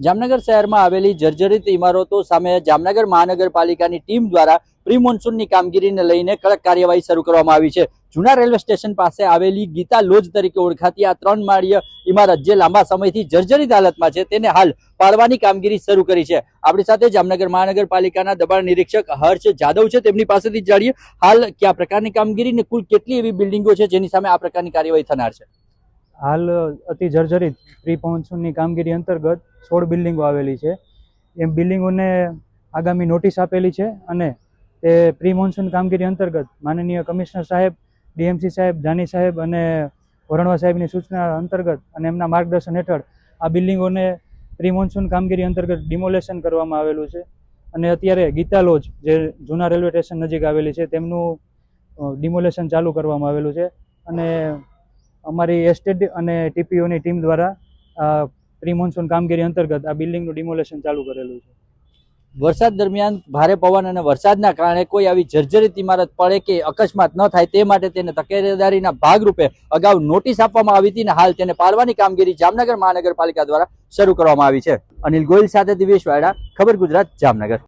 જામનગર શહેરમાં આવેલી જર્જરિત ઇમારતો સામે જામનગર મહાનગરપાલિકાની ટીમ દ્વારા પ્રી મોન્સૂનની કામગીરીને લઈને કડક કાર્યવાહી શરૂ કરવામાં આવી છે। જૂના રેલવે સ્ટેશન પાસે આવેલી ગીતા લોજ તરીકે ઓળખાતી આ 3 માળીય ઇમારત જે લાંબા સમયથી જર્જરિત હાલતમાં છે તેને હાલ પાડવાની કામગીરી શરૂ કરી છે। આપણી સાથે જામનગર મહાનગરપાલિકાના દબાણ નિરીક્ષક હર્ષ જાદવ છે, તેમની પાસેથી જાણીએ હાલ કયા પ્રકારની કામગીરી ને કુલ કેટલી એવી બિલ્ડિંગો છે જેની સામે આ પ્રકારની કાર્યવાહી થનાર છે। હાલ અતિ જર્જરિત પ્રી મોન્સૂનની કામગીરી અંતર્ગત 16 બિલ્ડિંગો આવેલી છે। એમ બિલ્ડિંગોને આગામી નોટિસ આપેલી છે અને તે પ્રી મોન્સૂન કામગીરી અંતર્ગત માનનીય કમિશનર સાહેબ, ડીએમસી સાહેબ, જાની સાહેબ અને વરણવા સાહેબની સૂચના અંતર્ગત અને એમના માર્ગદર્શન હેઠળ આ બિલ્ડિંગોને પ્રી મોન્સૂન કામગીરી અંતર્ગત ડિમોલેશન કરવામાં આવેલું છે અને અત્યારે ગીતા લોજ જે જૂના રેલવે સ્ટેશન નજીક આવેલી છે તેમનું ડિમોલેશન ચાલુ કરવામાં આવેલું છે અને અમારી એસટેટ અને ટીપીઓની ટીમ દ્વારા પ્રી મોન્સૂન કામગીરી અંતર્ગત આ બિલ્ડિંગનું ડિમોલેશન ચાલુ કરેલું છે। વરસાદ દરમિયાન ભારે પવન અને વરસાદના કારણે કોઈ આવી જર્જરિત ઇમારત પડે કે અકસ્માત ન થાય તે માટે તેને તકેદારીના ભાગરૂપે અગાઉ નોટિસ આપવામાં આવી હતી અને હાલ તેને પાડવાની કામગીરી જામનગર મહાનગરપાલિકા દ્વારા શરૂ કરવામાં આવી છે। અનિલ ગોયલ સાથે દિવેશ વાડા, ખબર ગુજરાત, જામનગર।